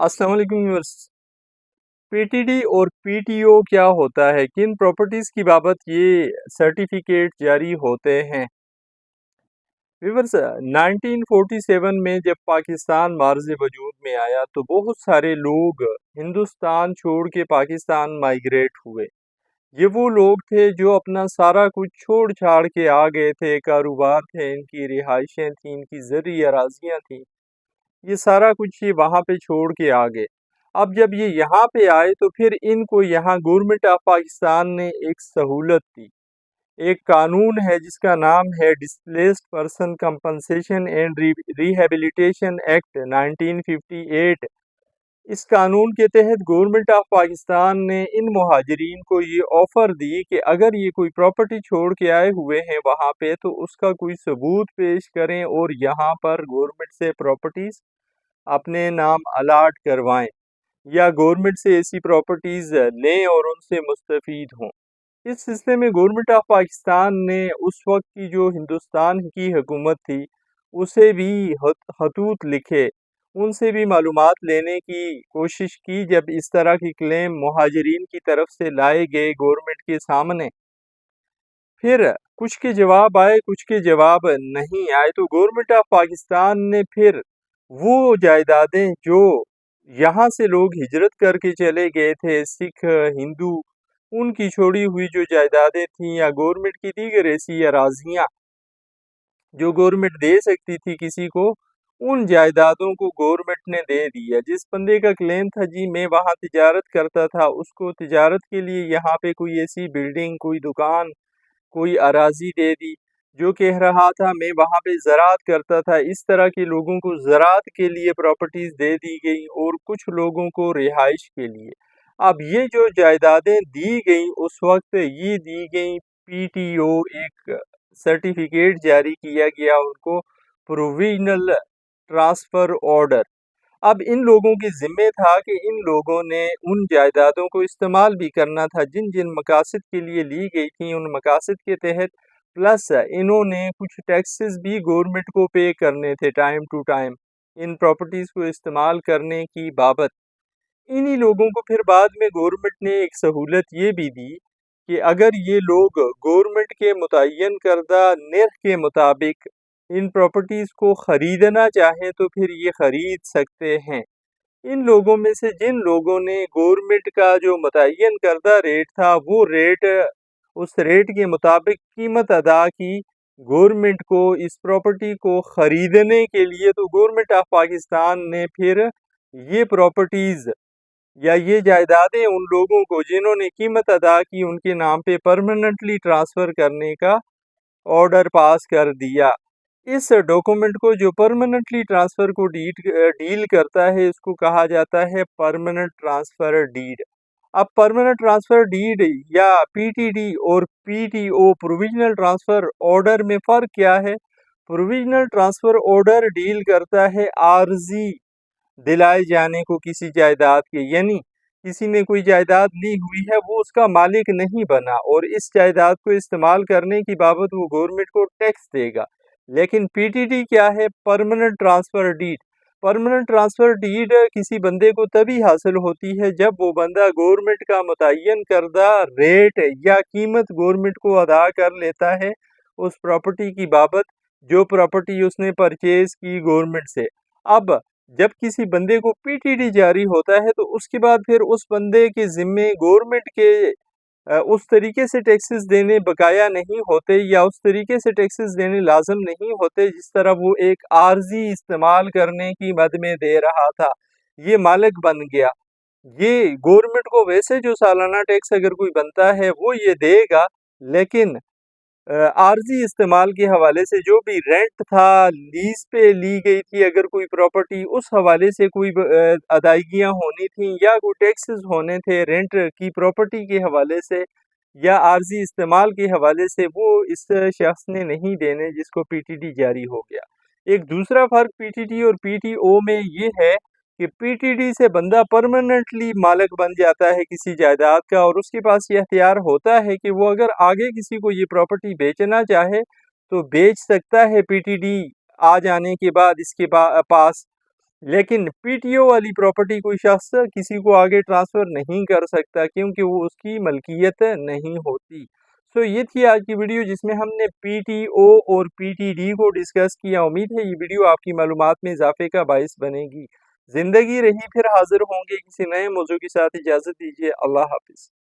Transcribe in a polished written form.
अस्सलाम वालेकुम viewers. PTD और पीटीओ क्या होता है, किन प्रॉपर्टीज़ की बाबत ये सर्टिफिकेट जारी होते हैं। व्यूअर्स, 1947 में जब पाकिस्तान मार्ज़ वजूद में आया तो बहुत सारे लोग हिंदुस्तान छोड़ के पाकिस्तान माइग्रेट हुए। ये वो लोग थे जो अपना सारा कुछ छोड़ छाड़ के आ गए थे। कारोबार थे, इनकी रिहाइशें थीं, इनकी ज़रूरी अराज़ियाँ थीं, ये सारा कुछ ये वहाँ पे छोड़ के आ गए। अब जब ये यहाँ पे आए तो फिर इनको यहाँ गवर्नमेंट ऑफ पाकिस्तान ने एक सहूलत दी। एक कानून है जिसका नाम है displaced person compensation and rehabilitation act 1958। इस कानून के तहत गवर्नमेंट ऑफ पाकिस्तान ने इन मुहाजिरीन को ये ऑफ़र दी कि अगर ये कोई प्रॉपर्टी छोड़ के आए हुए हैं वहाँ पे तो उसका कोई सबूत पेश करें और यहाँ पर गवर्नमेंट से प्रॉपर्टीज़ अपने नाम अलाट करवाएं या गवर्नमेंट से ऐसी प्रॉपर्टीज़ लें और उनसे मुस्तफ़ीद हों। इस सिलसिले में गवर्नमेंट ऑफ पाकिस्तान ने उस वक्त की जो हिंदुस्तान की हुकूमत थी उसे भी खतूत लिखे, उनसे भी मालूमात लेने की कोशिश की। जब इस तरह की क्लेम मुहाजिरीन की तरफ से लाए गए गवर्नमेंट के सामने, फिर कुछ के जवाब आए, कुछ के जवाब नहीं आए, तो गवर्नमेंट ऑफ पाकिस्तान ने फिर वो जायदादें जो यहाँ से लोग हिजरत करके चले गए थे, सिख, हिंदू, उनकी छोड़ी हुई जो जायदादें थीं या गवर्नमेंट की दीगर ऐसी अराजियाँ जो गवर्नमेंट दे सकती थी किसी को, उन जायदादों को गवर्नमेंट ने दे दिया। जिस बंदे का क्लेम था जी मैं वहाँ तिजारत करता था, उसको तिजारत के लिए यहाँ पे कोई ऐसी बिल्डिंग, कोई दुकान, कोई अराजी दे दी। जो कह रहा था मैं वहाँ पे ज़राअत करता था, इस तरह के लोगों को ज़राअत के लिए प्रॉपर्टीज़ दे दी गई और कुछ लोगों को रिहाइश के लिए। अब ये जो जायदादें दी गई उस वक्त ये दी गई पीटीओ, एक सर्टिफिकेट जारी किया गया उनको, प्रोविजनल ट्रांसफ़र ऑर्डर। अब इन लोगों के ज़िम्मे था कि इन लोगों ने उन जायदादों को इस्तेमाल भी करना था जिन जिन मकासद के लिए ली गई थी, उन मकासद के तहत, प्लस इन्होंने कुछ टैक्सेस भी गवर्नमेंट को पे करने थे टाइम टू टाइम इन प्रॉपर्टीज़ को इस्तेमाल करने की बाबत। इन्हीं लोगों को फिर बाद में गवर्नमेंट ने एक सहूलत ये भी दी कि अगर ये लोग गवर्नमेंट के मुतय्यन करदा निर्ख के मुताबिक इन प्रॉपर्टीज़ को ख़रीदना चाहें तो फिर ये ख़रीद सकते हैं। इन लोगों में से जिन लोगों ने गवर्नमेंट का जो मुतय्यन करदा रेट था वो रेट, उस रेट के मुताबिक कीमत अदा की गवर्नमेंट को इस प्रॉपर्टी को ख़रीदने के लिए, तो गवर्नमेंट ऑफ पाकिस्तान ने फिर ये प्रॉपर्टीज़ या ये जायदादें उन लोगों को जिन्होंने कीमत अदा की उनके नाम पे परमानेंटली ट्रांसफ़र करने का ऑर्डर पास कर दिया। इस डॉक्यूमेंट को जो परमानेंटली ट्रांसफ़र को डील करता है इसको कहा जाता है परमानेंट ट्रांसफ़र डीड। अब परमानेंट ट्रांसफ़र डीड या पीटीडी और पीटीओ प्रोविजनल ट्रांसफ़र ऑर्डर में फ़र्क क्या है? प्रोविजनल ट्रांसफ़र ऑर्डर डील करता है आर्जी दिलाए जाने को किसी जायदाद के, यानी किसी ने कोई जायदाद ली हुई है, वो उसका मालिक नहीं बना और इस जायदाद को इस्तेमाल करने की बाबत वो गवर्नमेंट को टैक्स देगा। लेकिन पीटीडी क्या है? Permanent transfer deed. Permanent transfer deed किसी बंदे को तभी हासिल होती है जब वो बंदा गवर्नमेंट का मुतय्यन करदा रेट या कीमत गवर्नमेंट को अदा कर लेता है उस प्रॉपर्टी की बाबत जो प्रॉपर्टी उसने परचेज़ की गवर्नमेंट से। अब जब किसी बंदे को पीटीडी जारी होता है तो उसके बाद फिर उस बंदे के ज़िम्मे गवर्नमेंट के उस तरीके से टैक्सेस देने बकाया नहीं होते या उस तरीके से टैक्सेस देने लाजम नहीं होते जिस तरह वो एक आर्जी इस्तेमाल करने की मद में दे रहा था। ये मालिक बन गया। ये गवर्नमेंट को वैसे जो सालाना टैक्स अगर कोई बनता है वो ये देगा, लेकिन आर्जी इस्तेमाल के हवाले से जो भी रेंट था, लीज पे ली गई थी अगर कोई प्रॉपर्टी, उस हवाले से कोई अदायगियाँ होनी थी या कोई टैक्सेस होने थे रेंट की प्रॉपर्टी के हवाले से या आर्जी इस्तेमाल के हवाले से, वो इस शख्स ने नहीं देने जिसको पीटीडी जारी हो गया। एक दूसरा फ़र्क पीटीडी और पीटीओ में ये है कि पीटीडी से बंदा परमानेंटली मालिक बन जाता है किसी जायदाद का और उसके पास ये अख्तियार होता है कि वो अगर आगे किसी को ये प्रॉपर्टी बेचना चाहे तो बेच सकता है पीटीडी आ जाने के बाद इसके पास। لیکن پی ٹی او والی پراپرٹی کوئی شخص کسی کو آگے ٹرانسفر نہیں کر سکتا کیونکہ وہ اس کی ملکیت نہیں ہوتی۔ سو یہ تھی آج کی ویڈیو جس میں ہم نے پی ٹی او اور پی ٹی ڈی کو ڈسکس کیا۔ امید ہے یہ ویڈیو آپ کی معلومات میں اضافے کا باعث بنے گی۔ زندگی رہی پھر حاضر ہوں گے کسی نئے موضوع کے ساتھ، اجازت دیجیے، اللہ حافظ۔